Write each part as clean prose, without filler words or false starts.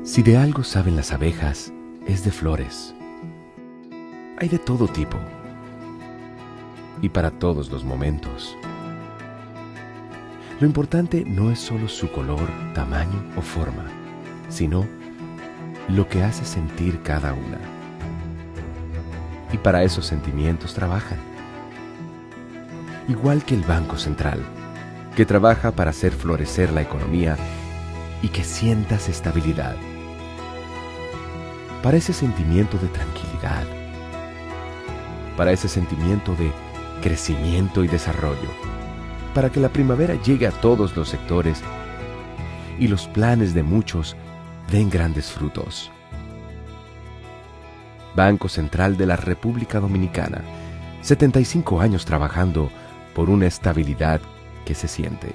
Si de algo saben las abejas, es de flores. Hay de todo tipo y para todos los momentos. Lo importante no es solo su color, tamaño o forma, sino lo que hace sentir cada una. Y para esos sentimientos trabajan. Igual que el Banco Central, que trabaja para hacer florecer la economía y que sientas estabilidad. Para ese sentimiento de tranquilidad. Para ese sentimiento de crecimiento y desarrollo. Para que la primavera llegue a todos los sectores y los planes de muchos den grandes frutos. Banco Central de la República Dominicana, 75 años trabajando por una estabilidad que se siente.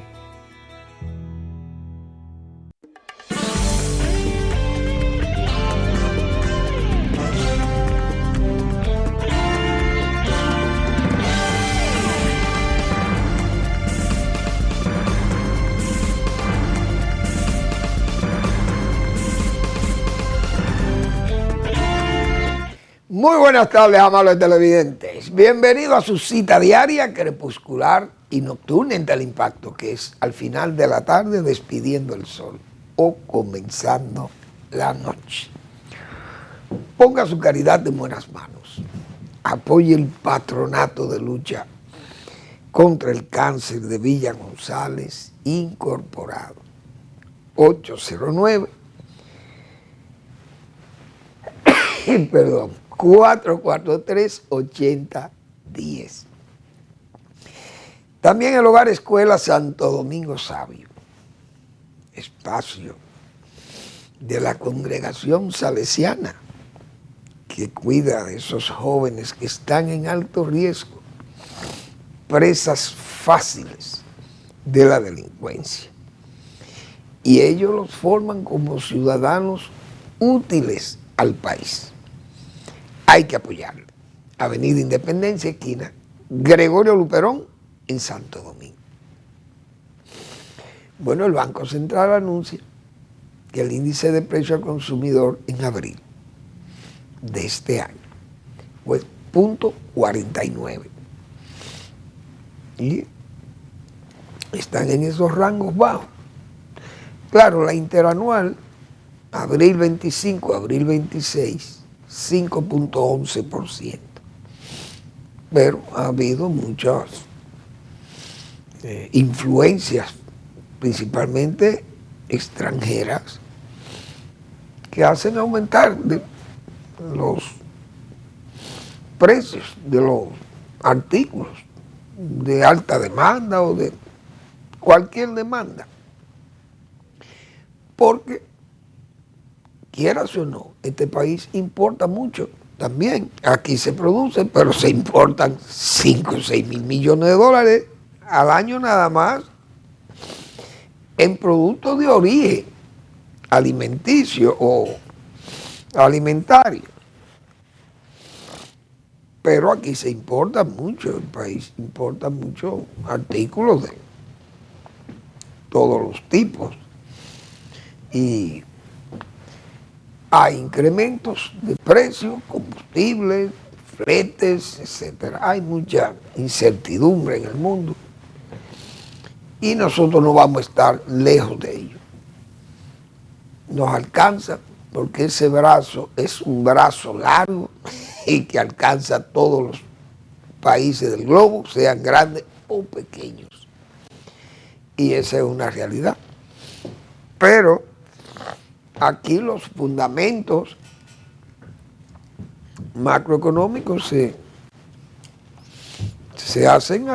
Muy buenas tardes, amables televidentes. Bienvenidos a su cita diaria, crepuscular y nocturna en Teleimpacto, que es al final de la tarde despidiendo el sol o comenzando la noche. Ponga su caridad en buenas manos. Apoye el patronato de lucha contra el cáncer de Villa González Incorporado. 809 443-8010. También el Hogar Escuela Santo Domingo Sabio, espacio de la congregación salesiana que cuida de esos jóvenes que están en alto riesgo, presas fáciles de la delincuencia. Y ellos los forman como ciudadanos útiles al país. Hay que apoyarlo. Avenida Independencia, esquina Gregorio Luperón, en Santo Domingo. Bueno, el Banco Central anuncia que el índice de precio al consumidor en abril de este año fue 0.49. Y están en esos rangos bajos. Claro, la interanual, abril 25, abril 26, 5.11%. Pero ha habido muchas influencias, principalmente extranjeras, que hacen aumentar los precios de los artículos de alta demanda o de cualquier demanda. Porque quieras o no, este país importa mucho también. Aquí se produce, pero se importan 5 o 6 mil millones de dólares al año nada más en productos de origen alimenticio o alimentario. Pero aquí se importa mucho, el país importa muchos artículos de todos los tipos. Y hay incrementos de precios, combustibles, fletes, etc. Hay mucha incertidumbre en el mundo y nosotros no vamos a estar lejos de ello. Nos alcanza porque ese brazo es un brazo largo y que alcanza a todos los países del globo, sean grandes o pequeños. Y esa es una realidad. Pero aquí los fundamentos macroeconómicos se hacen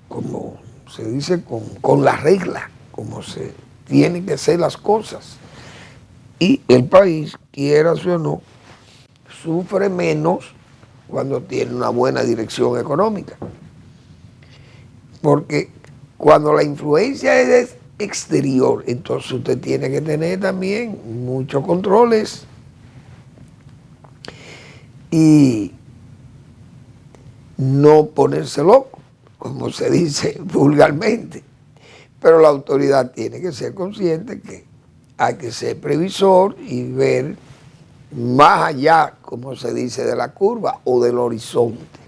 como se dice, con la regla, como se tienen que hacer las cosas. Y el país, quieras o no, sufre menos cuando tiene una buena dirección económica. Porque cuando la influencia es exterior, entonces usted tiene que tener también muchos controles y no ponerse loco, como se dice vulgarmente. Pero la autoridad tiene que ser consciente que hay que ser previsor y ver más allá, como se dice, de la curva o del horizonte.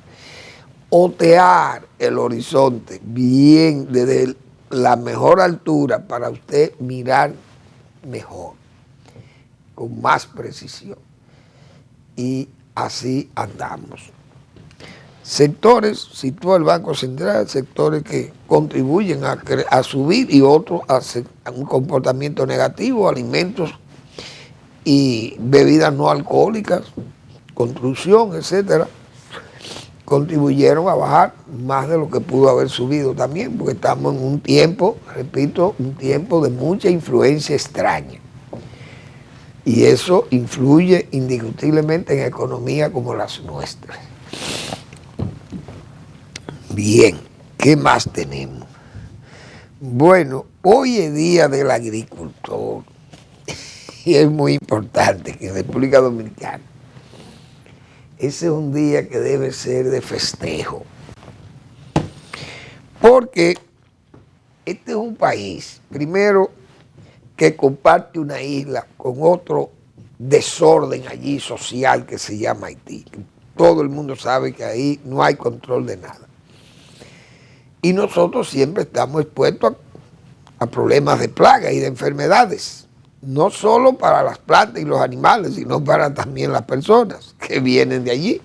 Otear el horizonte bien desde la mejor altura para usted mirar mejor, con más precisión. Y así andamos. Sectores, sitúa el Banco Central, sectores que contribuyen a subir y otros a un comportamiento negativo, alimentos y bebidas no alcohólicas, construcción, etcétera, contribuyeron a bajar más de lo que pudo haber subido también, porque estamos en un tiempo, repito, un tiempo de mucha influencia extraña. Y eso influye indiscutiblemente en economías como las nuestras. Bien, ¿qué más tenemos? Bueno, hoy es Día del Agricultor y es muy importante que en República Dominicana ese es un día que debe ser de festejo, porque este es un país, primero, que comparte una isla con otro desorden allí social que se llama Haití. Todo el mundo sabe que ahí no hay control de nada. Y nosotros siempre estamos expuestos a problemas de plagas y de enfermedades, no solo para las plantas y los animales, sino para también las personas que vienen de allí.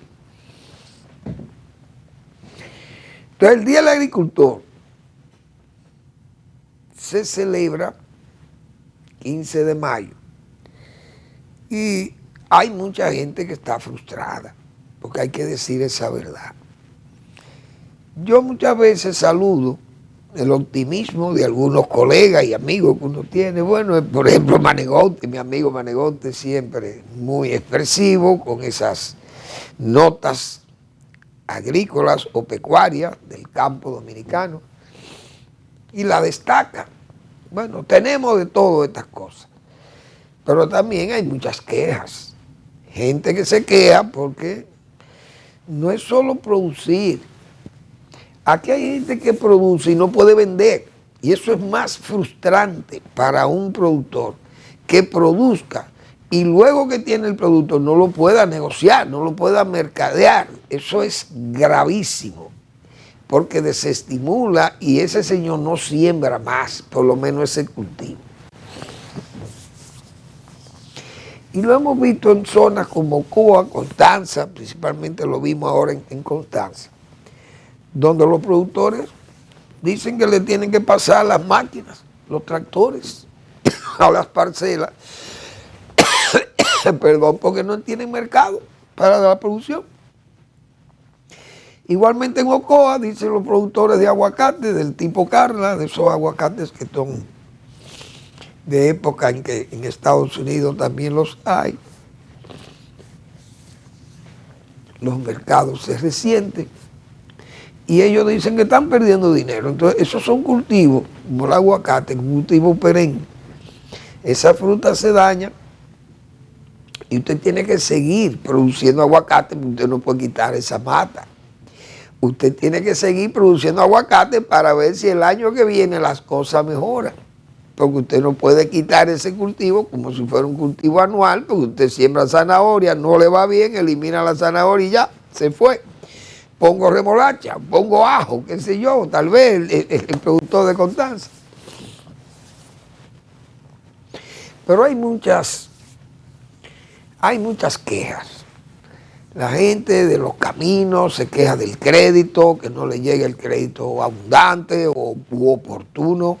Entonces, el Día del Agricultor se celebra 15 de mayo y hay mucha gente que está frustrada, porque hay que decir esa verdad. Yo muchas veces saludo el optimismo de algunos colegas y amigos que uno tiene. Bueno, por ejemplo, Manegote, mi amigo Manegote, siempre muy expresivo con esas notas agrícolas o pecuarias del campo dominicano y la destaca. Bueno, tenemos de todo estas cosas, pero también hay muchas quejas. Gente que se queja porque no es solo producir. Aquí hay gente que produce y no puede vender. Y eso es más frustrante para un productor, que produzca y luego que tiene el producto no lo pueda negociar, no lo pueda mercadear. Eso es gravísimo, porque desestimula y ese señor no siembra más, por lo menos ese cultivo. Y lo hemos visto en zonas como Ocoa, Constanza, principalmente lo vimos ahora en Constanza, donde los productores dicen que le tienen que pasar las máquinas, los tractores, a las parcelas, perdón, porque no tienen mercado para la producción. Igualmente en Ocoa, dicen los productores de aguacate, del tipo Carla, de esos aguacates que son de época en que en Estados Unidos también los hay, los mercados se resienten, y ellos dicen que están perdiendo dinero. Entonces, esos son cultivos, como el aguacate, un cultivo perenne. Esa fruta se daña y usted tiene que seguir produciendo aguacate, porque usted no puede quitar esa mata. Usted tiene que seguir produciendo aguacate para ver si el año que viene las cosas mejoran. Porque usted no puede quitar ese cultivo como si fuera un cultivo anual, porque usted siembra zanahoria, no le va bien, elimina la zanahoria y ya, se fue. Pongo remolacha, pongo ajo, qué sé yo, tal vez el productor de Constanza. Pero hay muchas quejas. La gente de los caminos se queja del crédito, que no le llega el crédito abundante u oportuno,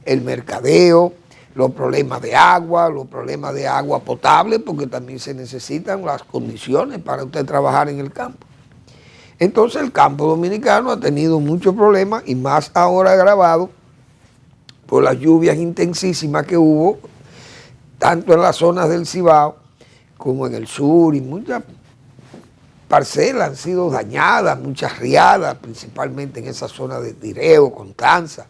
el mercadeo, los problemas de agua potable, porque también se necesitan las condiciones para usted trabajar en el campo. Entonces el campo dominicano ha tenido muchos problemas y más ahora agravado por las lluvias intensísimas que hubo, tanto en las zonas del Cibao como en el sur, y muchas parcelas han sido dañadas, muchas riadas, principalmente en esa zona de Tireo, Constanza,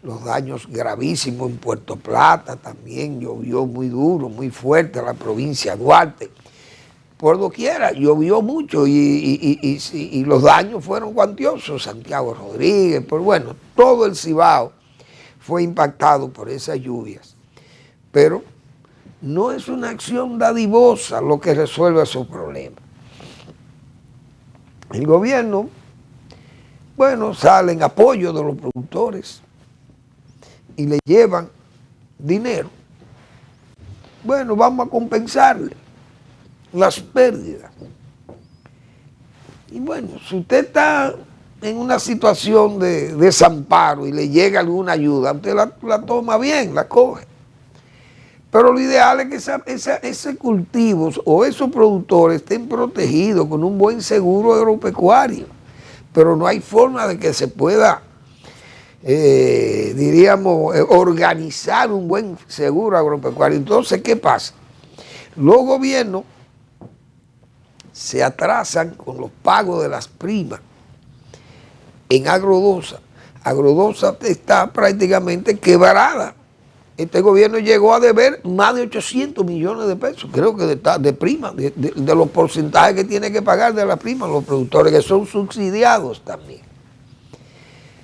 los daños gravísimos en Puerto Plata, también llovió muy duro, muy fuerte en la provincia de Duarte. Por doquiera, llovió mucho y los daños fueron cuantiosos. Santiago Rodríguez, pues bueno, todo el Cibao fue impactado por esas lluvias. Pero no es una acción dadivosa lo que resuelve esos problemas. El gobierno, bueno, sale en apoyo de los productores y le llevan dinero. Bueno, vamos a compensarle las pérdidas. Y bueno, si usted está en una situación de desamparo y le llega alguna ayuda, usted la toma bien, la coge. Pero lo ideal es que ese cultivos o esos productores estén protegidos con un buen seguro agropecuario. Pero no hay forma de que se pueda, diríamos, organizar un buen seguro agropecuario. Entonces, ¿qué pasa? Los gobiernos se atrasan con los pagos de las primas en Agrodosa. Agrodosa está prácticamente quebrada. Este gobierno llegó a deber más de 800 millones de pesos, creo que de prima, de los porcentajes que tiene que pagar de la prima los productores, que son subsidiados también.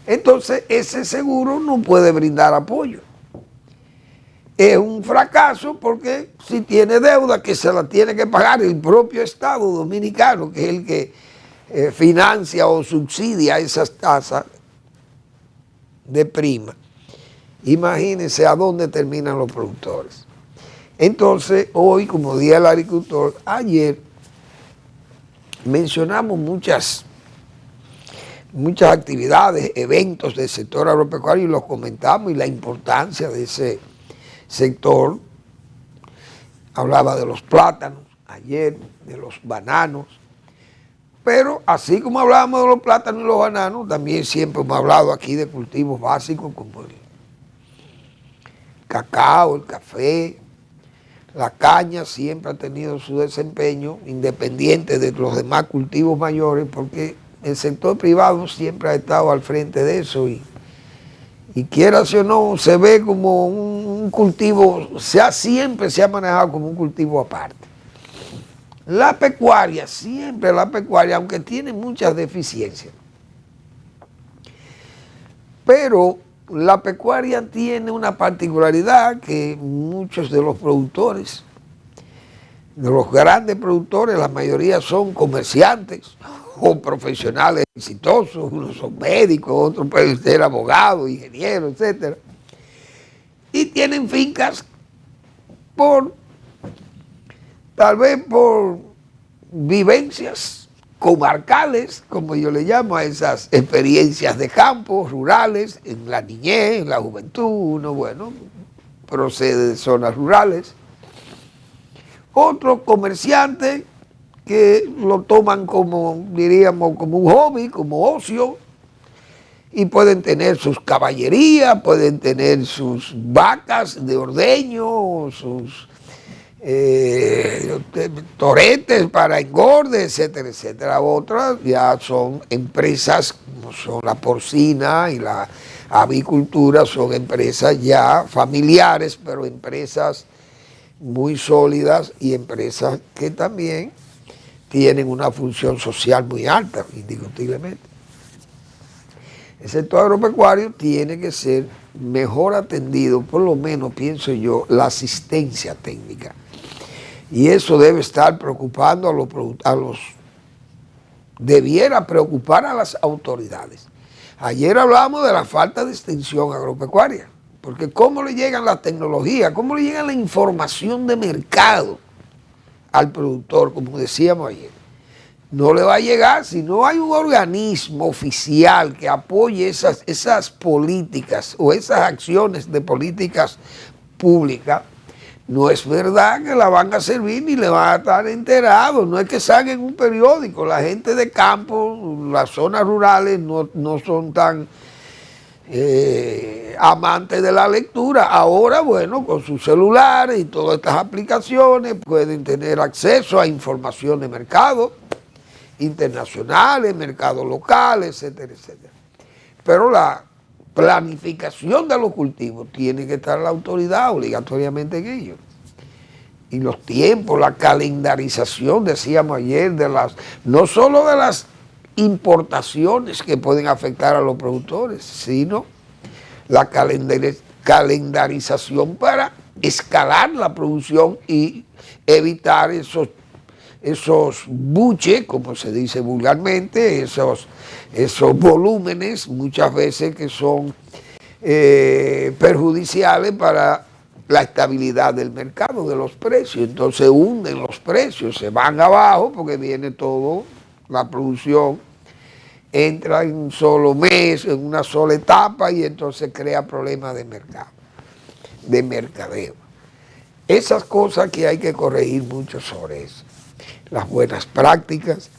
Entonces, ese seguro no puede brindar apoyo. Es un fracaso porque si tiene deuda que se la tiene que pagar el propio Estado dominicano, que es el que financia o subsidia esas tasas de prima. Imagínense a dónde terminan los productores. Entonces, hoy, como Día del Agricultor, ayer mencionamos muchas actividades, eventos del sector agropecuario y los comentamos y la importancia de ese sector. Hablaba de los plátanos ayer, de los bananos, pero así como hablábamos de los plátanos y los bananos, también siempre hemos hablado aquí de cultivos básicos como el cacao, el café, la caña siempre ha tenido su desempeño independiente de los demás cultivos mayores, porque el sector privado siempre ha estado al frente de eso y quiera o no, se ve como un cultivo, siempre se ha manejado como un cultivo aparte. La pecuaria, siempre la pecuaria, aunque tiene muchas deficiencias, pero la pecuaria tiene una particularidad que muchos de los productores, de los grandes productores, la mayoría son comerciantes o profesionales exitosos, unos son médicos, otros pueden ser abogados, ingenieros, etc. Y tienen fincas tal vez por vivencias comarcales, como yo le llamo a esas experiencias de campo, rurales, en la niñez, en la juventud, uno, bueno, procede de zonas rurales. Otros comerciantes que lo toman como, diríamos, como un hobby, como ocio, y pueden tener sus caballerías, pueden tener sus vacas de ordeño, sus toretes para engorde, etcétera, etcétera. Otras ya son empresas, como son la porcina y la avicultura, son empresas ya familiares, pero empresas muy sólidas y empresas que también tienen una función social muy alta, indiscutiblemente. El sector agropecuario tiene que ser mejor atendido, por lo menos pienso yo, la asistencia técnica. Y eso debe estar preocupando debiera preocupar a las autoridades. Ayer hablamos de la falta de extensión agropecuaria, porque cómo le llegan las tecnologías, cómo le llega la información de mercado al productor, como decíamos ayer. No le va a llegar si no hay un organismo oficial que apoye esas políticas o esas acciones de políticas públicas. No es verdad que la van a servir ni le van a estar enterados, no es que salga en un periódico. La gente de campo, las zonas rurales no son tan amantes de la lectura. Ahora, bueno, con sus celulares y todas estas aplicaciones pueden tener acceso a información de mercado internacionales, mercados locales, etcétera, etcétera. Pero la planificación de los cultivos tiene que estar la autoridad obligatoriamente en ello. Y los tiempos, la calendarización, decíamos ayer, no solo de las importaciones que pueden afectar a los productores, sino la calendarización para escalar la producción y evitar esos buches, como se dice vulgarmente, esos volúmenes muchas veces que son perjudiciales para la estabilidad del mercado, de los precios. Entonces hunden los precios, se van abajo porque viene todo, la producción entra en un solo mes, en una sola etapa, y entonces crea problemas de mercado, de mercadeo. Esas cosas que hay que corregir mucho sobre eso. Las buenas prácticas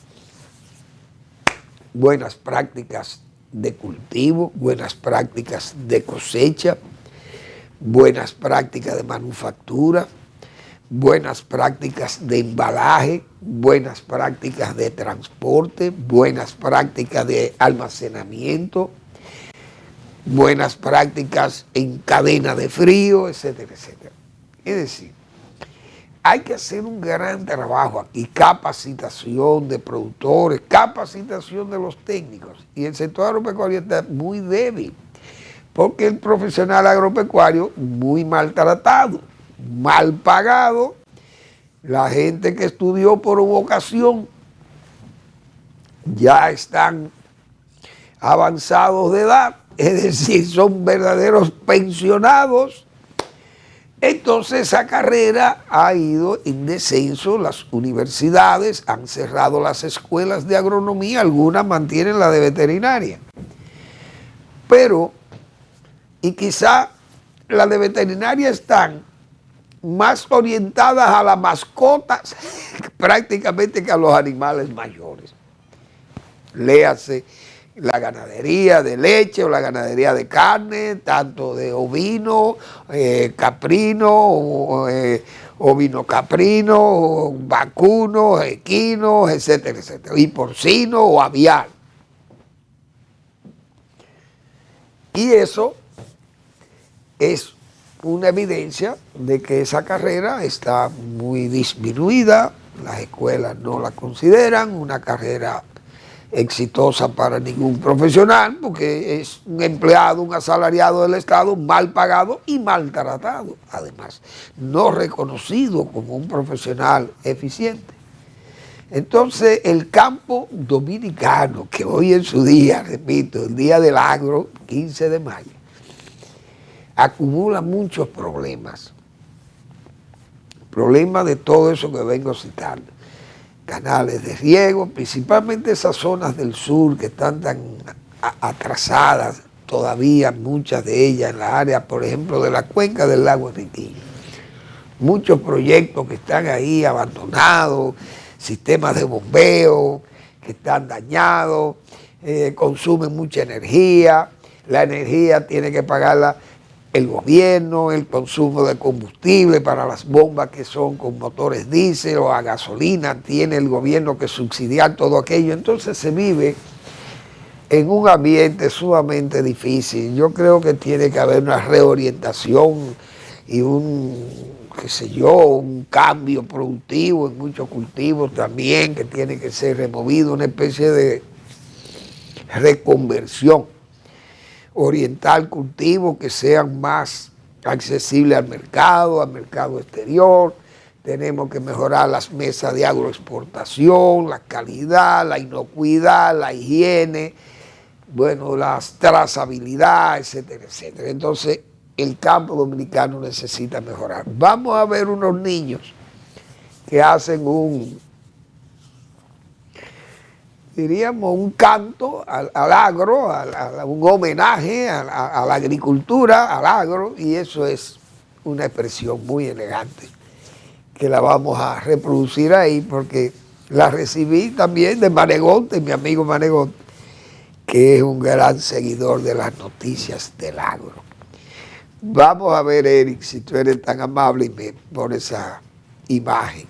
de cultivo, buenas prácticas de cosecha, buenas prácticas de manufactura, buenas prácticas de embalaje, buenas prácticas de transporte, buenas prácticas de almacenamiento, buenas prácticas en cadena de frío, etcétera, etcétera. Es decir, hay que hacer un gran trabajo aquí, capacitación de productores, capacitación de los técnicos. Y el sector agropecuario está muy débil, porque el profesional agropecuario muy maltratado, mal pagado, la gente que estudió por vocación ya están avanzados de edad, es decir, son verdaderos pensionados. Entonces esa carrera ha ido en descenso, las universidades han cerrado las escuelas de agronomía, algunas mantienen la de veterinaria, pero, y quizá las de veterinaria están más orientadas a las mascotas prácticamente que a los animales mayores. Léase la ganadería de leche o la ganadería de carne, tanto de ovino, caprino, ovino caprino, vacuno, equino, etcétera, etcétera, y porcino o aviar. Y eso es una evidencia de que esa carrera está muy disminuida, las escuelas no la consideran una carrera exitosa para ningún profesional, porque es un empleado, un asalariado del Estado, mal pagado y maltratado, además, no reconocido como un profesional eficiente. Entonces, el campo dominicano, que hoy en su día, repito, el Día del Agro, 15 de mayo, acumula muchos problemas de todo eso que vengo citando. Canales de riego, principalmente esas zonas del sur que están tan atrasadas todavía, muchas de ellas en la área, por ejemplo, de la cuenca del lago Enriquillo. Muchos proyectos que están ahí abandonados, sistemas de bombeo que están dañados, consumen mucha energía, la energía tiene que pagarla el gobierno, el consumo de combustible para las bombas que son con motores diésel o a gasolina, tiene el gobierno que subsidiar todo aquello. Entonces se vive en un ambiente sumamente difícil. Yo creo que tiene que haber una reorientación y un cambio productivo en muchos cultivos también, que tiene que ser removido, una especie de reconversión, orientar cultivos que sean más accesibles al mercado exterior. Tenemos que mejorar las mesas de agroexportación, la calidad, la inocuidad, la higiene, bueno, la trazabilidad, etcétera, etcétera. Entonces, el campo dominicano necesita mejorar. Vamos a ver unos niños que hacen un canto al agro, un homenaje a la agricultura, al agro, y eso es una expresión muy elegante, que la vamos a reproducir ahí, porque la recibí también de Manegonte, mi amigo Manegonte, que es un gran seguidor de las noticias del agro. Vamos a ver, Eric, si tú eres tan amable y me pones esa imagen.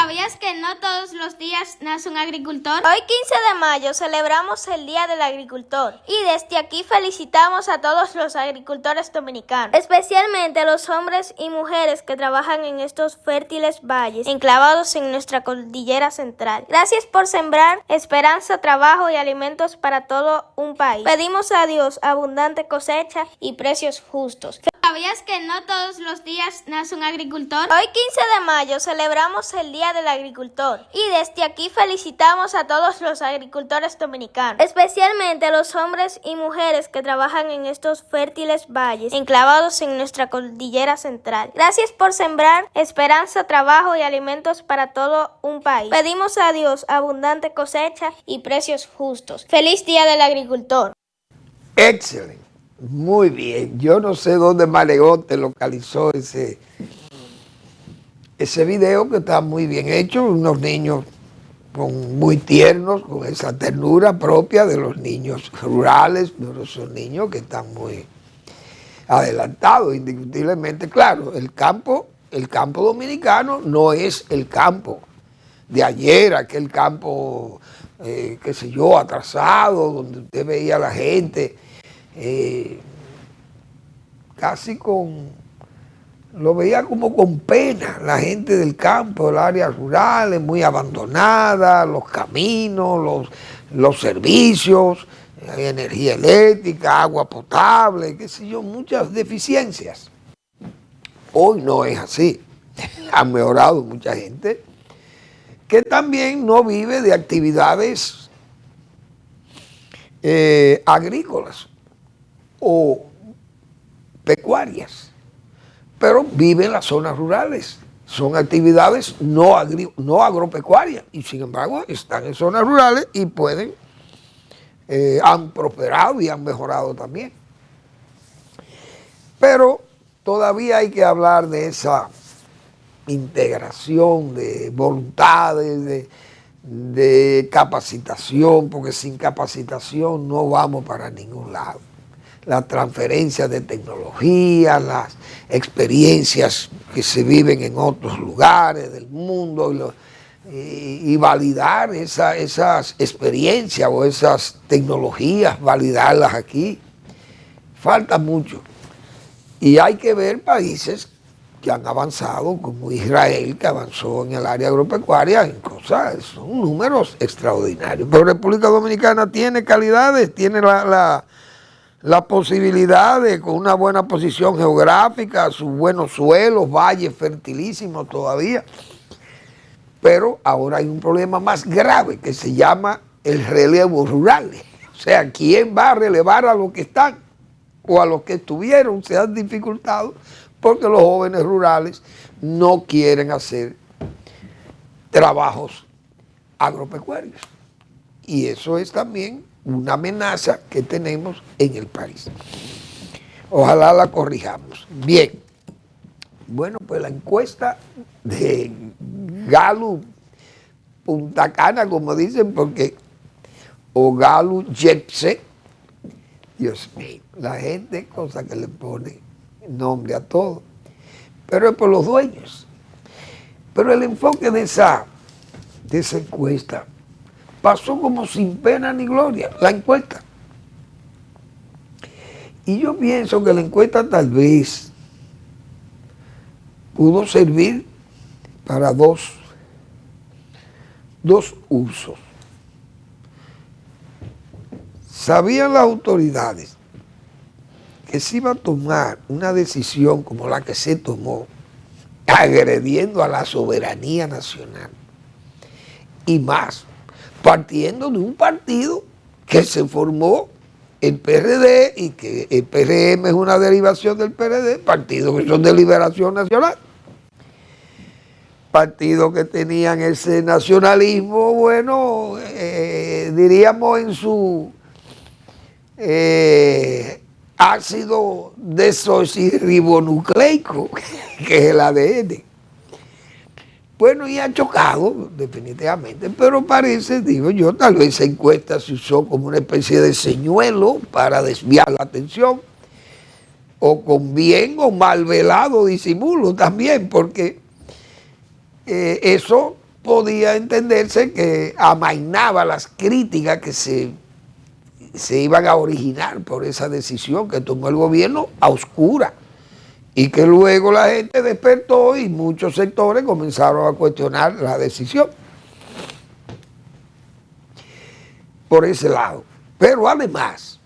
¿Sabías que no todos los días nace un agricultor? Hoy 15 de mayo celebramos el Día del Agricultor y desde aquí felicitamos a todos los agricultores dominicanos, especialmente a los hombres y mujeres que trabajan en estos fértiles valles enclavados en nuestra cordillera central. Gracias por sembrar esperanza, trabajo y alimentos para todo un país. Pedimos a Dios abundante cosecha y precios justos. ¿Sabías que no todos los días nace un agricultor? Hoy 15 de mayo celebramos el Día del Agricultor y desde aquí felicitamos a todos los agricultores dominicanos, especialmente a los hombres y mujeres que trabajan en estos fértiles valles enclavados en nuestra cordillera central. Gracias por sembrar esperanza, trabajo y alimentos para todo un país. Pedimos a Dios abundante cosecha y precios justos. ¡Feliz Día del Agricultor! Excelente. Muy bien. Yo no sé dónde Malegote localizó ese video, que está muy bien hecho. Unos niños muy tiernos, con esa ternura propia de los niños rurales, pero son niños que están muy adelantados, indiscutiblemente. Claro, el campo dominicano no es el campo de ayer, aquel campo, qué sé yo, atrasado, donde usted veía a la gente casi lo veía como con pena, la gente del campo, del área rural, muy abandonada, los caminos, los servicios, energía eléctrica, agua potable, qué sé yo, muchas deficiencias. Hoy no es así, ha mejorado mucha gente que también no vive de actividades agrícolas o pecuarias, pero vive en las zonas rurales. Son actividades no agropecuarias y sin embargo están en zonas rurales y han prosperado y han mejorado también. Pero todavía hay que hablar de esa integración de voluntades, de capacitación, porque sin capacitación no vamos para ningún lado. La transferencia de tecnología, las experiencias que se viven en otros lugares del mundo y validar esas experiencias o esas tecnologías, validarlas aquí. Falta mucho. Y hay que ver países que han avanzado, como Israel, que avanzó en el área agropecuaria, en cosas, son números extraordinarios. Pero República Dominicana tiene calidades, tiene la posibilidad de, con una buena posición geográfica, sus buenos suelos, valles fertilísimos todavía. Pero ahora hay un problema más grave que se llama el relevo rural. O sea, ¿quién va a relevar a los que están o a los que estuvieron? Se han dificultado porque los jóvenes rurales no quieren hacer trabajos agropecuarios. Y eso es también una amenaza que tenemos en el país. Ojalá la corrijamos. Bien. Bueno, pues la encuesta de Gallup Punta Cana, como dicen, porque o Gallup Jepse, Dios mío, la gente, cosa que le pone nombre a todo, pero es por los dueños. Pero el enfoque de esa encuesta pasó como sin pena ni gloria, la encuesta. Y yo pienso que la encuesta tal vez pudo servir para dos usos. Sabían las autoridades que se iba a tomar una decisión como la que se tomó, agrediendo a la soberanía nacional, y más, partiendo de un partido que se formó el PRD y que el PRM es una derivación del PRD, partidos que son de liberación nacional, partidos que tenían ese nacionalismo, bueno, diríamos en su ácido desoxirribonucleico, que es el ADN. Bueno, y ha chocado definitivamente, pero parece, digo yo, tal vez esa encuesta se usó como una especie de señuelo para desviar la atención, o con bien o mal velado disimulo también, porque eso podía entenderse que amainaba las críticas que se iban a originar por esa decisión que tomó el gobierno a oscura, y que luego la gente despertó y muchos sectores comenzaron a cuestionar la decisión por ese lado. Pero además,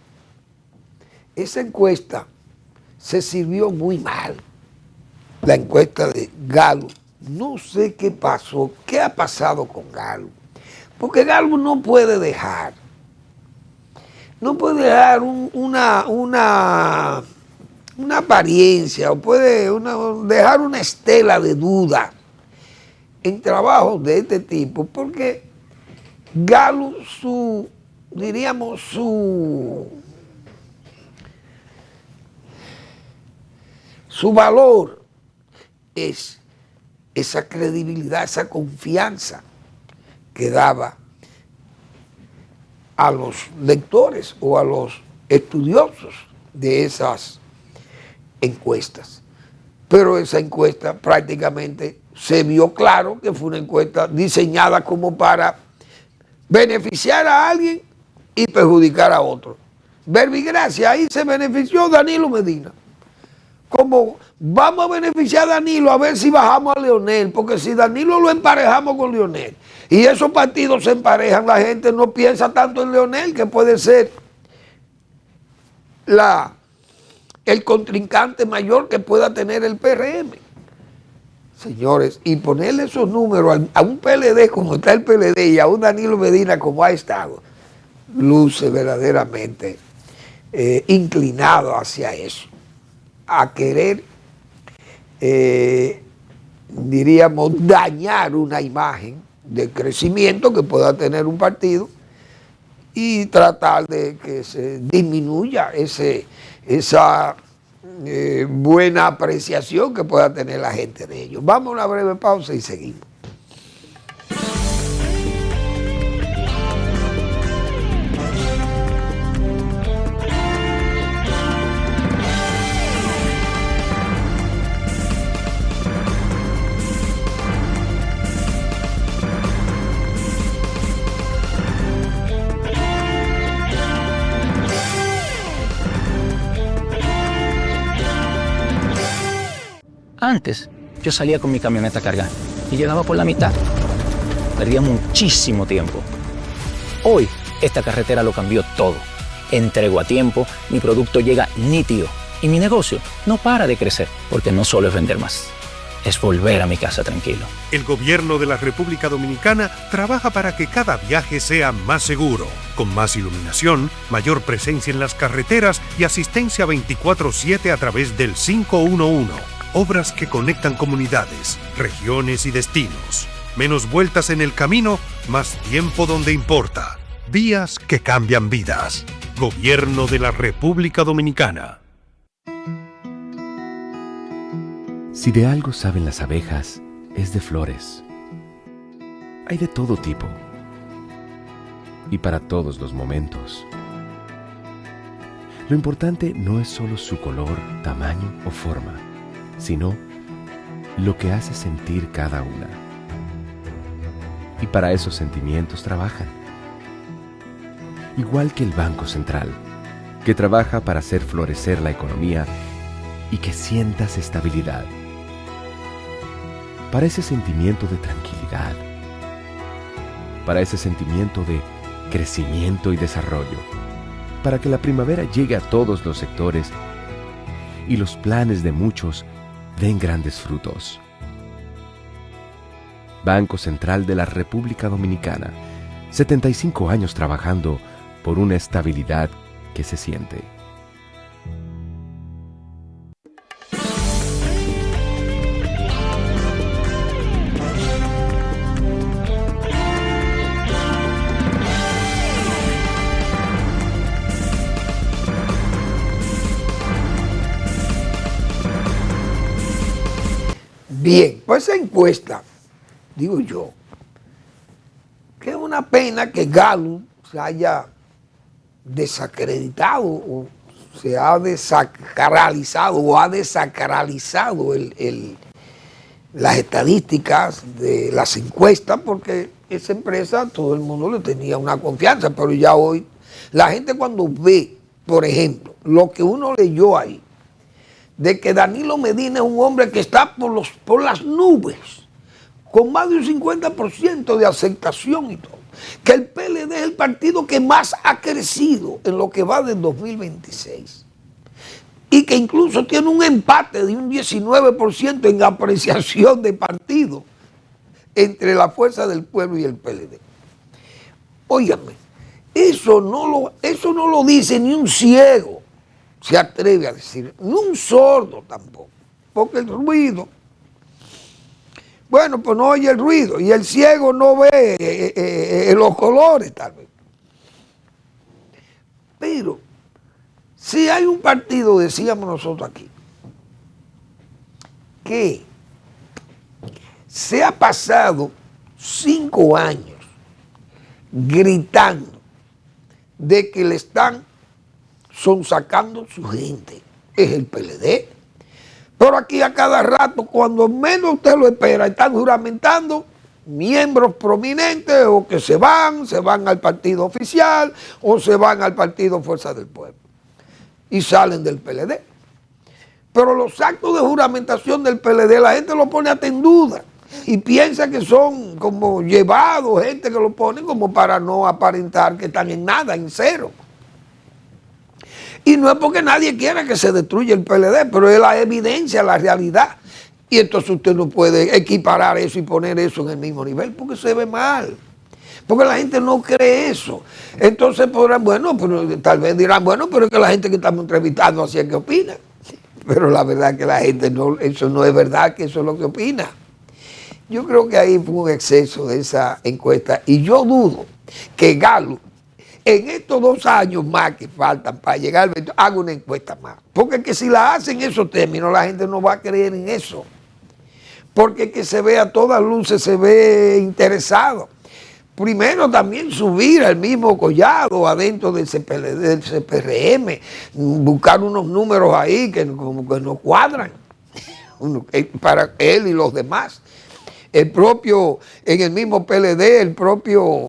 esa encuesta se sirvió muy mal, la encuesta de Gallup. No sé qué pasó, qué ha pasado con Gallup, porque Gallup no puede dejar una apariencia, o puede dejar una estela de duda en trabajos de este tipo, porque Gallup, su valor es esa credibilidad, esa confianza que daba a los lectores o a los estudiosos de esas encuestas. Pero esa encuesta prácticamente se vio claro que fue una encuesta diseñada como para beneficiar a alguien y perjudicar a otro. Verbigracia, ahí se benefició Danilo Medina. Como vamos a beneficiar a Danilo a ver si bajamos a Leonel, porque si Danilo lo emparejamos con Leonel y esos partidos se emparejan, la gente no piensa tanto en Leonel, que puede ser el contrincante mayor que pueda tener el PRM. Señores, y ponerle esos números a un PLD como está el PLD y a un Danilo Medina como ha estado, luce verdaderamente inclinado hacia eso, a querer, diríamos, dañar una imagen de crecimiento que pueda tener un partido y tratar de que se disminuya esa buena apreciación que pueda tener la gente de ellos. Vamos a una breve pausa y seguimos. Antes, yo salía con mi camioneta cargada y llegaba por la mitad. Perdía muchísimo tiempo. Hoy, esta carretera lo cambió todo. Entrego a tiempo, mi producto llega nítido y mi negocio no para de crecer, porque no solo es vender más, es volver a mi casa tranquilo. El gobierno de la República Dominicana trabaja para que cada viaje sea más seguro, con más iluminación, mayor presencia en las carreteras y asistencia 24/7 a través del 511. Obras que conectan comunidades, regiones y destinos. Menos vueltas en el camino, más tiempo donde importa. Vías que cambian vidas. Gobierno de la República Dominicana. Si de algo saben las abejas, es de flores. Hay de todo tipo y para todos los momentos. Lo importante no es solo su color, tamaño o forma, sino lo que hace sentir cada una. Y para esos sentimientos trabajan. Igual que el Banco Central, que trabaja para hacer florecer la economía y que sientas estabilidad. Para ese sentimiento de tranquilidad. Para ese sentimiento de crecimiento y desarrollo. Para que la primavera llegue a todos los sectores y los planes de muchos den grandes frutos. Banco Central de la República Dominicana, 75 años trabajando por una estabilidad que se siente. Bien, pues esa encuesta, digo yo, que es una pena que Gallup se haya desacreditado o se ha desacralizado o ha desacralizado las estadísticas de las encuestas, porque esa empresa todo el mundo le tenía una confianza, pero ya hoy la gente cuando ve, por ejemplo, lo que uno leyó ahí, de que Danilo Medina es un hombre que está por las nubes, con más de un 50% de aceptación y todo, que el PLD es el partido que más ha crecido en lo que va del 2026 y que incluso tiene un empate de un 19% en apreciación de partido entre la Fuerza del Pueblo y el PLD. Óigame, eso no lo dice ni un ciego, se atreve a decir, ni un sordo tampoco, porque el ruido, bueno, pues no oye el ruido, y el ciego no ve los colores tal vez. Pero si hay un partido, decíamos nosotros aquí, que se ha pasado 5 años gritando de que le están sonsacando su gente, es el PLD. Pero aquí a cada rato, cuando menos usted lo espera, están juramentando miembros prominentes o que se van al partido oficial o se van al partido Fuerza del Pueblo y salen del PLD. Pero los actos de juramentación del PLD la gente lo pone hasta en duda y piensa que son como llevados, gente que lo pone como para no aparentar que están en nada, en cero. Y no es porque nadie quiera que se destruya el PLD, pero es la evidencia, la realidad. Y entonces usted no puede equiparar eso y poner eso en el mismo nivel porque se ve mal. Porque la gente no cree eso. Entonces podrán, bueno, pero tal vez dirán, bueno, pero es que la gente que estamos entrevistando así es que opina. Pero la verdad es que la gente no, eso no es verdad que eso es lo que opina. Yo creo que ahí fue un exceso de esa encuesta y yo dudo que Gallup en estos 2 años más que faltan para llegar al 20, haga una encuesta más. Porque que si la hacen en esos términos, la gente no va a creer en eso. Porque que se ve a todas luces, se ve interesado. Primero también subir al mismo Collado adentro del CPRM, buscar unos números ahí que como que no cuadran para él y los demás. El propio, en el mismo PLD, el propio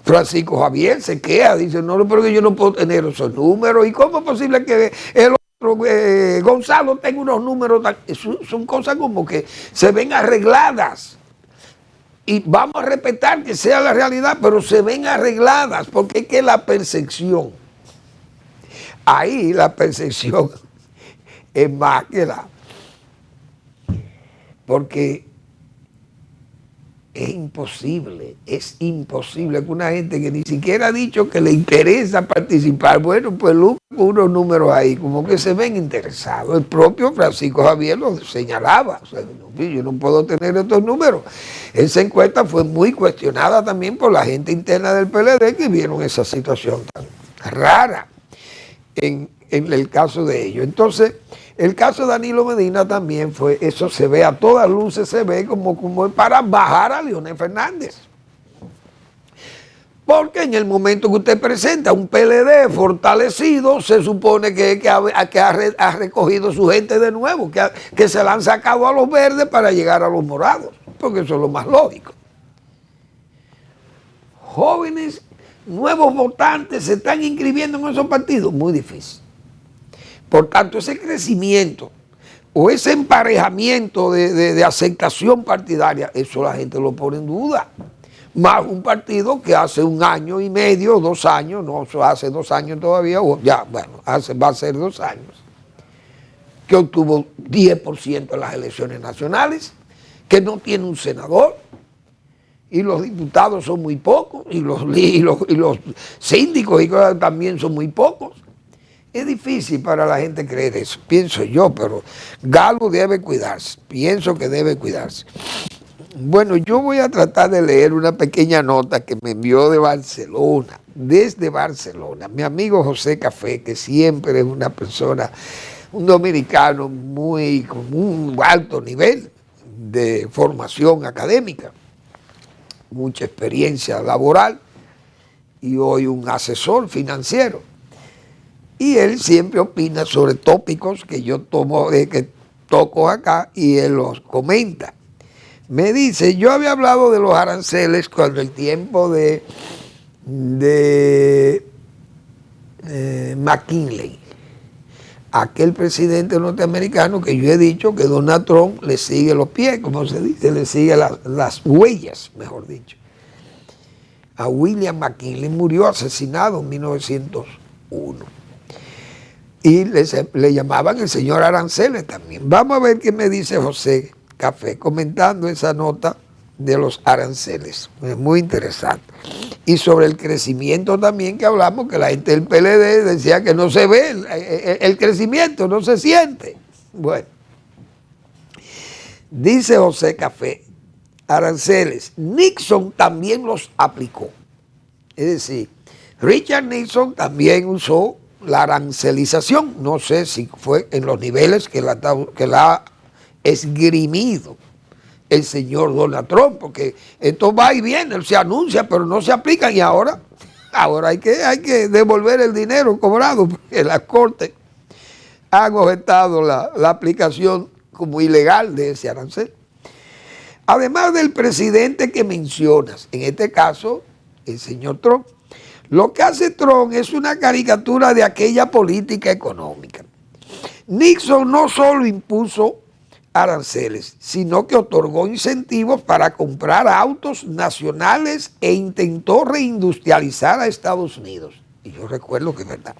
Francisco Javier se queda, dice, no, pero que yo no puedo tener esos números. ¿Y cómo es posible que el otro, Gonzalo, tenga unos números tan... Son cosas como que se ven arregladas. Y vamos a respetar que sea la realidad, pero se ven arregladas, porque es que la percepción, ahí la percepción es más que la... Porque es imposible que una gente que ni siquiera ha dicho que le interesa participar, bueno, pues unos números ahí, como que se ven interesados. El propio Francisco Javier lo señalaba, o sea, yo no puedo tener estos números. Esa encuesta fue muy cuestionada también por la gente interna del PLD que vieron esa situación tan rara en el caso de ellos. Entonces, el caso de Danilo Medina también fue, eso se ve a todas luces, se ve como para bajar a Leonel Fernández. Porque en el momento que usted presenta un PLD fortalecido, se supone que ha recogido su gente de nuevo, que se la han sacado a los verdes para llegar a los morados, porque eso es lo más lógico. Jóvenes, nuevos votantes se están inscribiendo en esos partidos, muy difícil. Por tanto, ese crecimiento o ese emparejamiento de aceptación partidaria, eso la gente lo pone en duda. Más un partido que hace 1 año y medio, 2 años, no, eso hace 2 años todavía, ya, bueno, va a ser 2 años, que obtuvo 10% en las elecciones nacionales, que no tiene un senador, y los diputados son muy pocos, y los síndicos también son muy pocos. Es difícil para la gente creer eso, pienso yo, pero Galo debe cuidarse, pienso que debe cuidarse. Bueno, yo voy a tratar de leer una pequeña nota que me envió de Barcelona, desde Barcelona, mi amigo José Café, que siempre es una persona, un dominicano con un alto nivel de formación académica, mucha experiencia laboral y hoy un asesor financiero. Y él siempre opina sobre tópicos que yo tomo, que tocos acá y él los comenta. Me dice, yo había hablado de los aranceles cuando el tiempo de McKinley, aquel presidente norteamericano que yo he dicho que Donald Trump le sigue los pies, como se dice, le sigue las huellas, mejor dicho. A William McKinley murió asesinado en 1901. Y le llamaban el señor Aranceles también. Vamos a ver qué me dice José Café comentando esa nota de los aranceles. Es muy interesante. Y sobre el crecimiento también que hablamos, que la gente del PLD decía que no se ve el crecimiento, no se siente. Bueno, dice José Café, aranceles, Nixon también los aplicó. Es decir, Richard Nixon también usó la arancelización, no sé si fue en los niveles que la ha esgrimido el señor Donald Trump, porque esto va y viene, se anuncia, pero no se aplican y ahora hay que devolver el dinero cobrado, porque las cortes han objetado la aplicación como ilegal de ese arancel. Además del presidente que mencionas, en este caso, el señor Trump, lo que hace Trump es una caricatura de aquella política económica. Nixon no solo impuso aranceles, sino que otorgó incentivos para comprar autos nacionales e intentó reindustrializar a Estados Unidos. Y yo recuerdo que es verdad.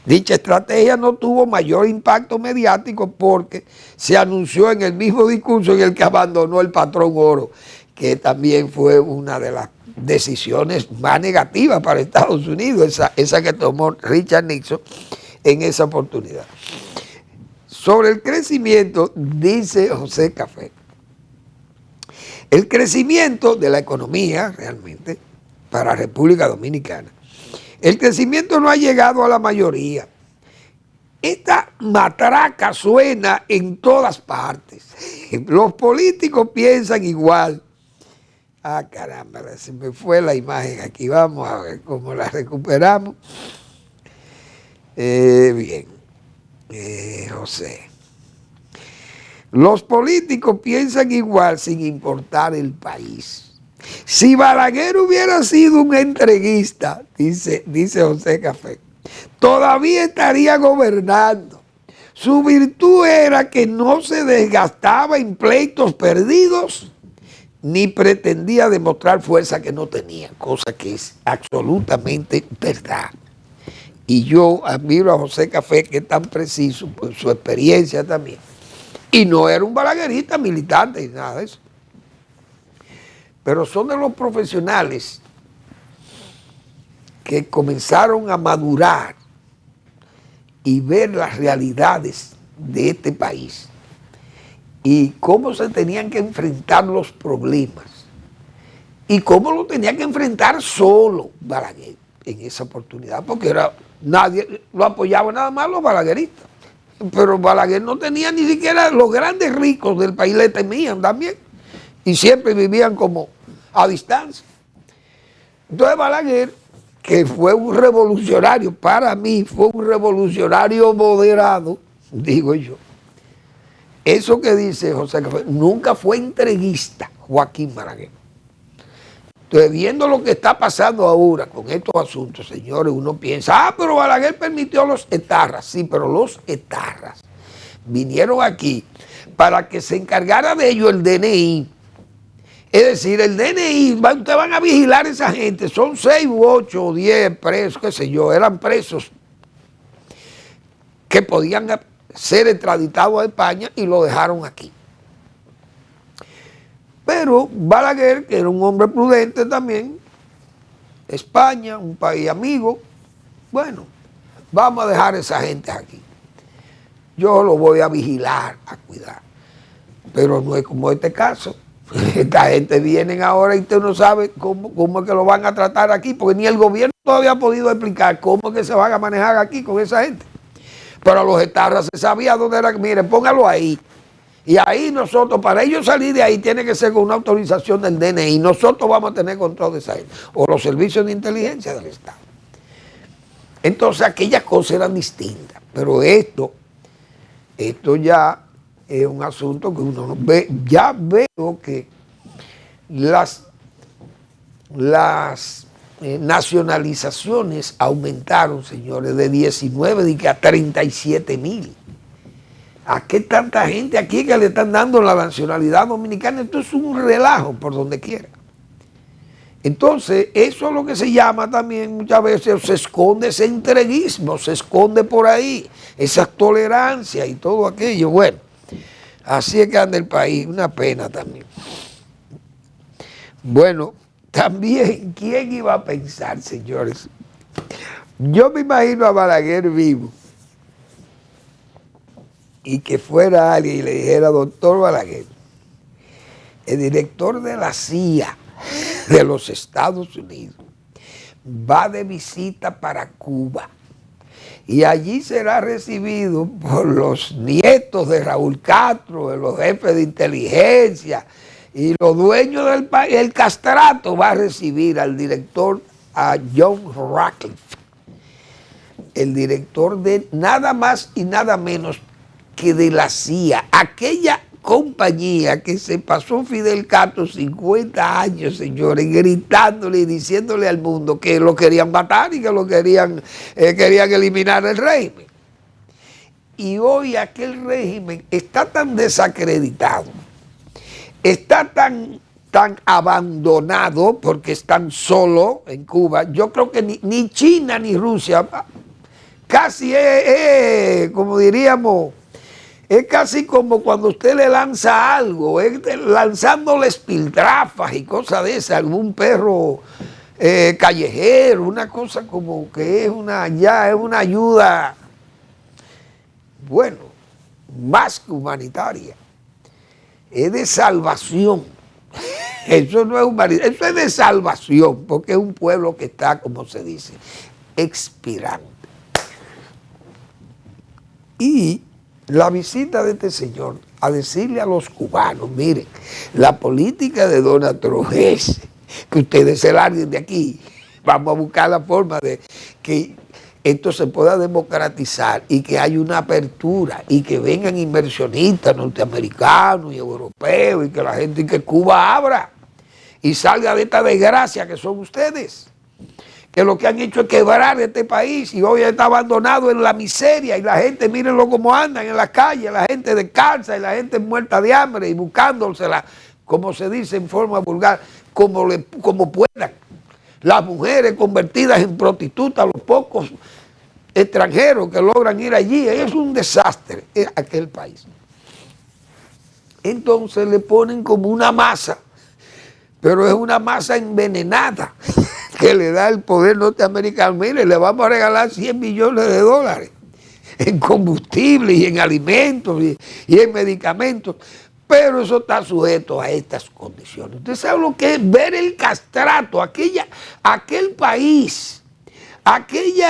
Dicha estrategia no tuvo mayor impacto mediático porque se anunció en el mismo discurso en el que abandonó el patrón oro, que también fue una de las decisiones más negativas para Estados Unidos, esa que tomó Richard Nixon en esa oportunidad. Sobre el crecimiento, dice José Café, el crecimiento de la economía realmente para República Dominicana, el crecimiento no ha llegado a la mayoría. Esta matraca suena en todas partes. Los políticos piensan igual. Ah, caramba, se me fue la imagen aquí. Vamos a ver cómo la recuperamos. Bien, José. Los políticos piensan igual sin importar el país. Si Balaguer hubiera sido un entreguista, dice José Café, todavía estaría gobernando. Su virtud era que no se desgastaba en pleitos perdidos ni pretendía demostrar fuerza que no tenía, cosa que es absolutamente verdad. Y yo admiro a José Café, que es tan preciso por su experiencia también. Y no era un balaguerista militante ni nada de eso. Pero son de los profesionales que comenzaron a madurar y ver las realidades de este país y cómo se tenían que enfrentar los problemas y cómo lo tenía que enfrentar solo Balaguer en esa oportunidad, porque nadie lo apoyaba, nada más los balagueristas. Pero Balaguer no tenía ni siquiera, los grandes ricos del país le temían también y siempre vivían como a distancia. Entonces Balaguer, que fue un revolucionario, para mí fue un revolucionario moderado, digo yo. Eso que dice José Café, nunca fue entreguista Joaquín Balaguer. Entonces, viendo lo que está pasando ahora con estos asuntos, señores, uno piensa, pero Balaguer permitió los etarras. Sí, pero los etarras vinieron aquí para que se encargara de ello el DNI. Es decir, el DNI, ustedes van a vigilar a esa gente, son 6 u 8 o 10 presos, qué sé yo, eran presos que podían ser extraditados a España y lo dejaron aquí. Pero Balaguer, que era un hombre prudente también, España, un país amigo, bueno, vamos a dejar a esa gente aquí. Yo lo voy a vigilar, a cuidar. Pero no es como este caso. Esta gente viene ahora y usted no sabe cómo es que lo van a tratar aquí, porque ni el gobierno todavía ha podido explicar cómo es que se van a manejar aquí con esa gente. Pero a los etarras se sabía dónde era. Mire, póngalo ahí. Y ahí nosotros, para ellos salir de ahí, tiene que ser con una autorización del DNI. Nosotros vamos a tener control de esa gente. O los servicios de inteligencia del Estado. Entonces aquellas cosas eran distintas. Pero esto ya es un asunto que uno no ve. Ya veo que las nacionalizaciones aumentaron, señores, de 19 a 37,000. ¿A qué tanta gente aquí que le están dando la nacionalidad dominicana? Esto es un relajo por donde quiera. Entonces, eso es lo que se llama también muchas veces, se esconde ese entreguismo, se esconde por ahí, esa tolerancia y todo aquello. Bueno, así es que anda el país, una pena también. Bueno, también, ¿quién iba a pensar, señores? Yo me imagino a Balaguer vivo y que fuera alguien y le dijera: doctor Balaguer, el director de la CIA de los Estados Unidos va de visita para Cuba y allí será recibido por los nietos de Raúl Castro, de los jefes de inteligencia y los dueños del país. El castrato va a recibir al director, a John Ratcliffe, el director de nada más y nada menos que de la CIA, aquella compañía que se pasó Fidel Castro 50 años, señores, gritándole y diciéndole al mundo que lo querían matar y que lo querían eliminar el régimen. Y hoy aquel régimen está tan desacreditado, está tan abandonado, porque están solos en Cuba. Yo creo que ni China ni Rusia, casi como diríamos, es casi como cuando usted le lanza algo, lanzándole espiltrafas y cosas de esas, algún perro callejero, una cosa como que es una ayuda, bueno, más que humanitaria, es de salvación. Eso no es humanitario, eso es de salvación, porque es un pueblo que está, como se dice, expirante. Y la visita de este señor a decirle a los cubanos: miren, la política de Donald Trump es que ustedes se larguen de aquí, vamos a buscar la forma de que esto se pueda democratizar y que haya una apertura y que vengan inversionistas norteamericanos y europeos y que la gente, y que Cuba abra y salga de esta desgracia que son ustedes, que lo que han hecho es quebrar este país y hoy está abandonado en la miseria y la gente, mírenlo cómo andan en las calles, la gente descalza y la gente muerta de hambre y buscándosela, como se dice en forma vulgar, como puedan. Las mujeres convertidas en prostitutas, los pocos extranjeros que logran ir allí, es un desastre en aquel país. Entonces le ponen como una masa, pero es una masa envenenada que le da el poder norteamericano. Mire, le vamos a regalar 100 millones de dólares en combustible y en alimentos y en medicamentos, pero eso está sujeto a estas condiciones. Usted sabe lo que es ver el castrato, aquel país, aquellos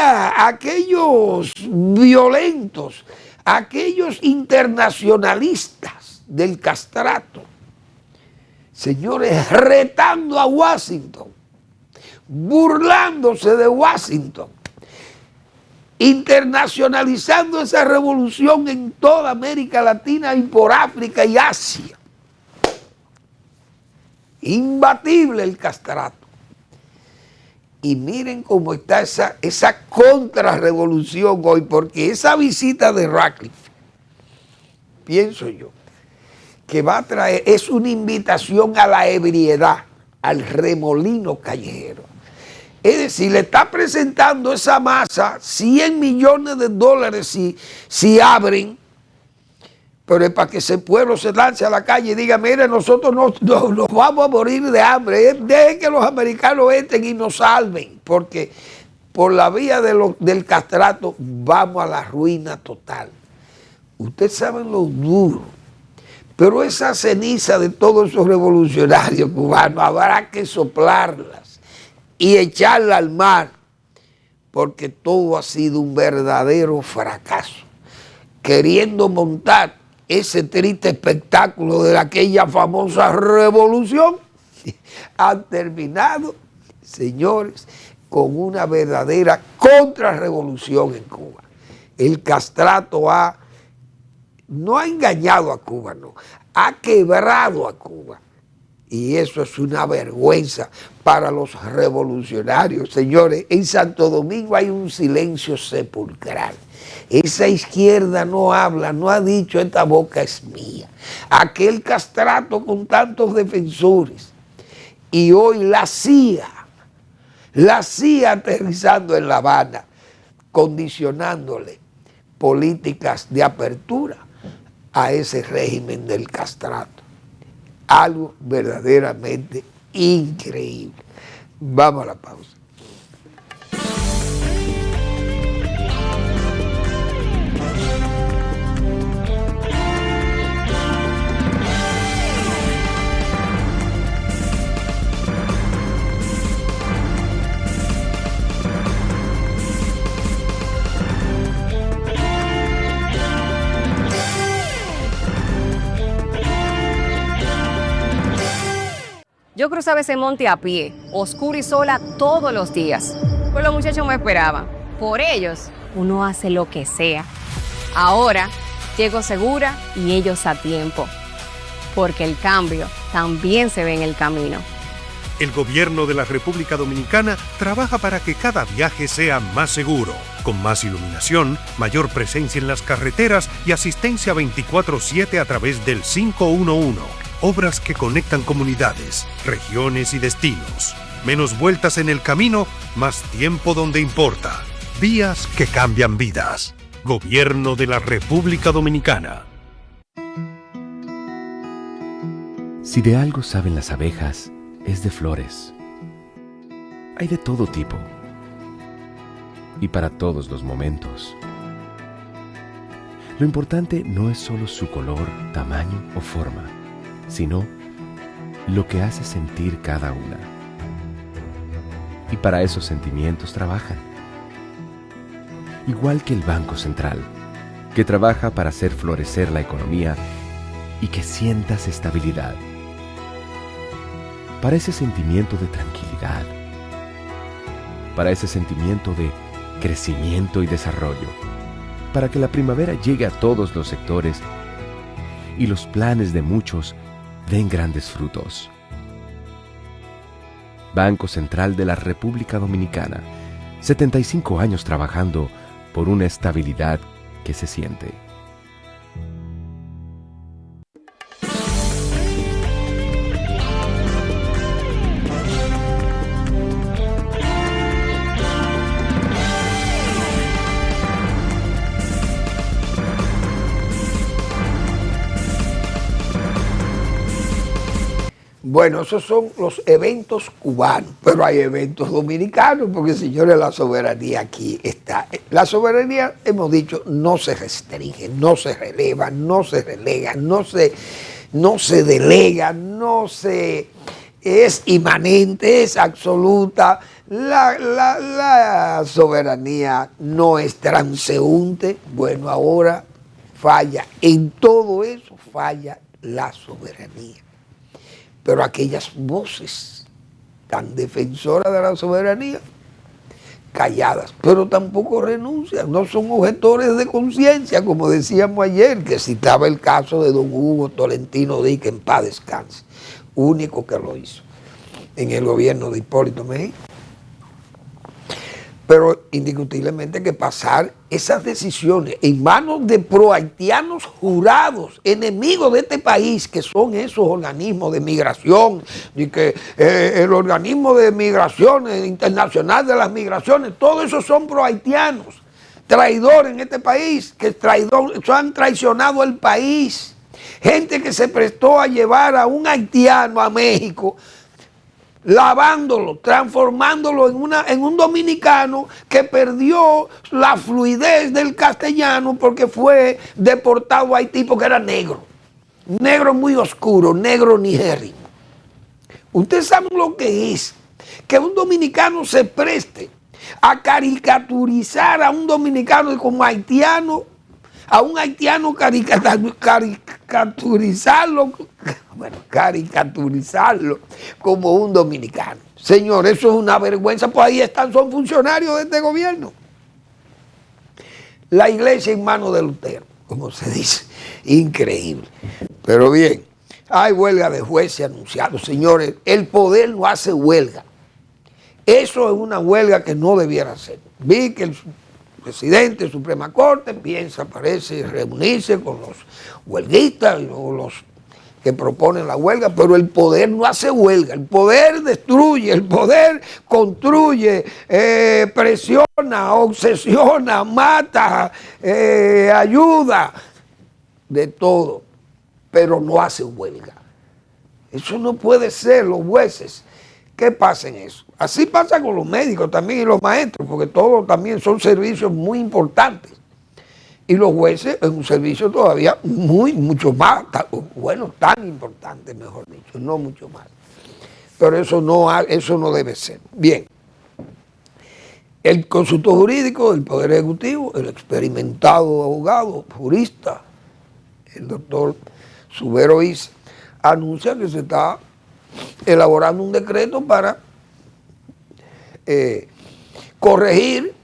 violentos, aquellos internacionalistas del castrato, señores, retando a Washington, burlándose de Washington, internacionalizando esa revolución en toda América Latina y por África y Asia. Imbatible el castrato. Y miren cómo está esa contrarrevolución hoy, porque esa visita de Ratcliffe, pienso yo, que va a traer, es una invitación a la ebriedad, al remolino callejero. Es decir, le está presentando esa masa 100 millones de dólares si abren, pero es para que ese pueblo se lance a la calle y diga: mire, nosotros nos vamos a morir de hambre, dejen que los americanos entren y nos salven, porque por la vía del castrato vamos a la ruina total. Ustedes saben lo duro, pero esa ceniza de todos esos revolucionarios cubanos habrá que soplarlas y echarla al mar, porque todo ha sido un verdadero fracaso. Queriendo montar ese triste espectáculo de aquella famosa revolución, han terminado, señores, con una verdadera contrarrevolución en Cuba. El castrato ha no ha engañado a Cuba, no, ha quebrado a Cuba. Y eso es una vergüenza para los revolucionarios. Señores, en Santo Domingo hay un silencio sepulcral. Esa izquierda no habla, no ha dicho esta boca es mía. Aquel castrato con tantos defensores. Y hoy la CIA aterrizando en La Habana, condicionándole políticas de apertura a ese régimen del castrato. Algo verdaderamente increíble. Vamos a la pausa. Yo cruzaba ese monte a pie, oscura y sola todos los días. Pues los muchachos me esperaban. Por ellos, uno hace lo que sea. Ahora, llego segura y ellos a tiempo. Porque el cambio también se ve en el camino. El gobierno de la República Dominicana trabaja para que cada viaje sea más seguro, con más iluminación, mayor presencia en las carreteras y asistencia 24/7 a través del 511. Obras que conectan comunidades, regiones y destinos. Menos vueltas en el camino, más tiempo donde importa. Vías que cambian vidas. Gobierno de la República Dominicana. Si de algo saben las abejas, es de flores. Hay de todo tipo y para todos los momentos. Lo importante no es solo su color, tamaño o forma, sino lo que hace sentir cada una. Y para esos sentimientos trabajan. Igual que el Banco Central, que trabaja para hacer florecer la economía y que sientas estabilidad. Para ese sentimiento de tranquilidad. Para ese sentimiento de crecimiento y desarrollo. Para que la primavera llegue a todos los sectores y los planes de muchos den grandes frutos. Banco Central de la República Dominicana, 75 años trabajando por una estabilidad que se siente. Bueno, esos son los eventos cubanos, pero hay eventos dominicanos, porque señores, la soberanía aquí está. La soberanía, hemos dicho, no se restringe, no se releva, no se relega, no se delega, es inmanente, es absoluta. La soberanía no es transeúnte. Bueno, ahora falla, en todo eso falla la soberanía. Pero aquellas voces tan defensoras de la soberanía, calladas, pero tampoco renuncian, no son objetores de conciencia, como decíamos ayer, que citaba el caso de don Hugo Tolentino Díaz, que en paz descanse, único que lo hizo en el gobierno de Hipólito Mejía. Pero indiscutiblemente que pasar esas decisiones en manos de prohaitianos jurados, enemigos de este país, que son esos organismos de migración, y que el organismo de migración internacional de las migraciones, todos esos son prohaitianos, traidores en este país, que han traicionado el país. Gente que se prestó a llevar a un haitiano a México, lavándolo, transformándolo en un dominicano que perdió la fluidez del castellano porque fue deportado a Haití porque era negro. Negro muy oscuro, negro nigérrico. Ustedes saben lo que es que un dominicano se preste a caricaturizar a un dominicano como haitiano, a un haitiano caricaturizarlo como un dominicano. Señor, eso es una vergüenza, pues ahí son funcionarios de este gobierno. La iglesia en manos de Lutero. como se dice, increíble. Pero bien, hay huelga de jueces anunciados. Señores, el poder no hace huelga. Eso es una huelga que no debiera ser. Vi que el presidente de Suprema Corte parece reunirse con los huelguistas o los que proponen la huelga, pero el poder no hace huelga. El poder destruye, el poder construye, presiona, obsesiona, mata, ayuda, de todo, pero no hace huelga. Eso no puede ser. Los jueces, ¿qué pasa en eso? Así pasa con los médicos también y los maestros, porque todos también son servicios muy importantes. Y los jueces es un servicio todavía mucho más, bueno, tan importante, mejor dicho, no mucho más. Pero eso no debe ser. Bien, el consultor jurídico del Poder Ejecutivo, el experimentado abogado, jurista, el doctor Subero Isa, anuncia que se está elaborando un decreto para corregir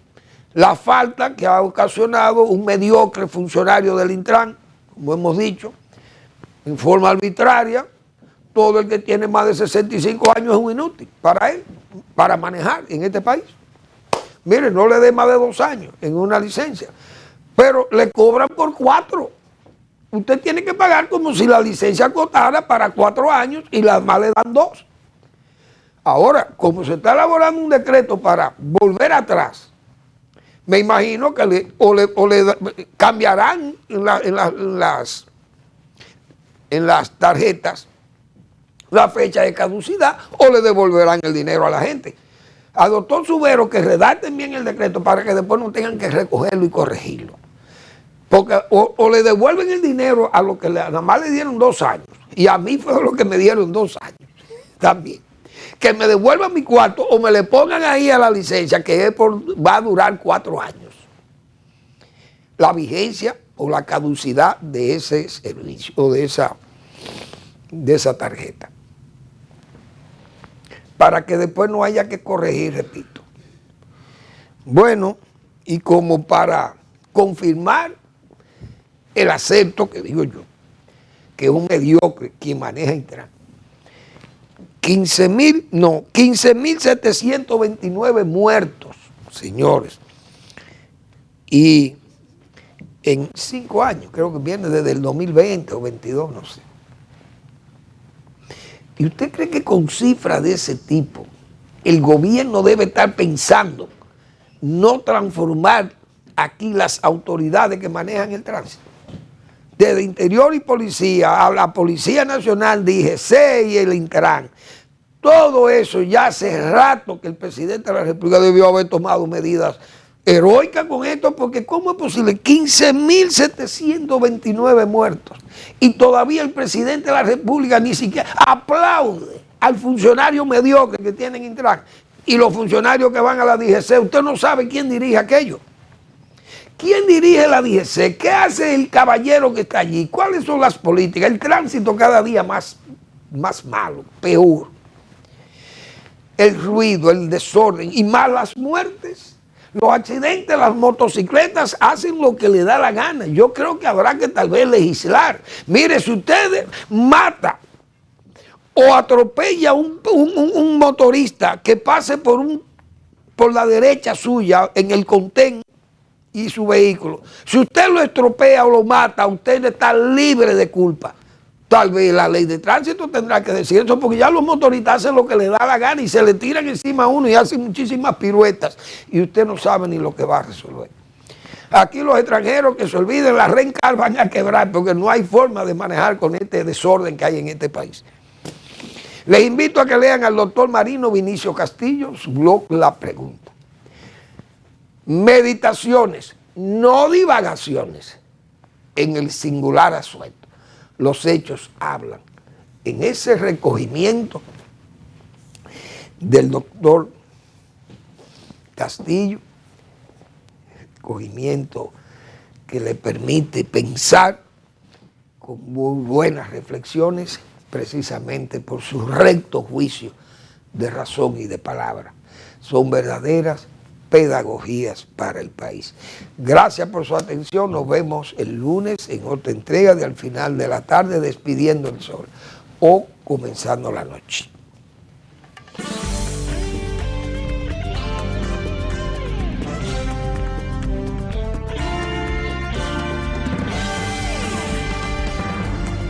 la falta que ha ocasionado un mediocre funcionario del Intran, como hemos dicho, en forma arbitraria. Todo el que tiene más de 65 años es un inútil para él, para manejar en este país. Mire, no le dé más de 2 años en una licencia, pero le cobran por 4. Usted tiene que pagar como si la licencia costara para 4 años y las más le dan 2. Ahora, como se está elaborando un decreto para volver atrás, me imagino que le cambiarán en las tarjetas la fecha de caducidad o le devolverán el dinero a la gente. Al doctor Subero que redacten bien el decreto para que después no tengan que recogerlo y corregirlo. Porque o le devuelven el dinero a los que nada más le dieron 2 años, y a mí fue lo que me dieron 2 años también. Que me devuelvan mi cuarto o me le pongan ahí a la licencia que va a durar 4 años. La vigencia o la caducidad de ese servicio o de esa tarjeta. Para que después no haya que corregir, repito. Bueno, y como para confirmar el acepto que digo yo, que es un mediocre quien maneja Intran. 15.729 muertos, señores. Y en 5 años, creo que viene desde el 2020 o 22, no sé. ¿Y usted cree que con cifras de ese tipo el gobierno debe estar pensando no transformar aquí las autoridades que manejan el tránsito? Desde Interior y Policía a la Policía Nacional, DGC y el Intran. Todo eso ya hace rato que el presidente de la República debió haber tomado medidas heroicas con esto, porque ¿cómo es posible? 15.729 muertos. Y todavía el presidente de la República ni siquiera aplaude al funcionario mediocre que tienen Intran y los funcionarios que van a la DGC. Usted no sabe quién dirige aquello. ¿Quién dirige la DGC? ¿Qué hace el caballero que está allí? ¿Cuáles son las políticas? El tránsito cada día más malo, peor. El ruido, el desorden y más las muertes. Los accidentes, las motocicletas hacen lo que le da la gana. Yo creo que habrá que tal vez legislar. Mire, si usted mata o atropella un motorista que pase por la derecha suya en el contén y su vehículo, si usted lo estropea o lo mata, usted está libre de culpa. Tal vez la ley de tránsito tendrá que decir eso, porque ya los motoristas hacen lo que les da la gana y se le tiran encima a uno y hacen muchísimas piruetas y usted no sabe ni lo que va a resolver. Aquí los extranjeros que se olviden la rencar van a quebrar, porque no hay forma de manejar con este desorden que hay en este país. Les invito a que lean al doctor Marino Vinicio Castillo su blog La Pregunta. Meditaciones, no divagaciones, en el singular asueto. Los hechos hablan. En ese recogimiento del doctor Castillo, recogimiento que le permite pensar con muy buenas reflexiones, precisamente por su recto juicio de razón y de palabra. Son verdaderas pedagogías para el país. Gracias por su atención. Nos vemos el lunes en otra entrega de Al Final de la Tarde, despidiendo el sol o comenzando la noche.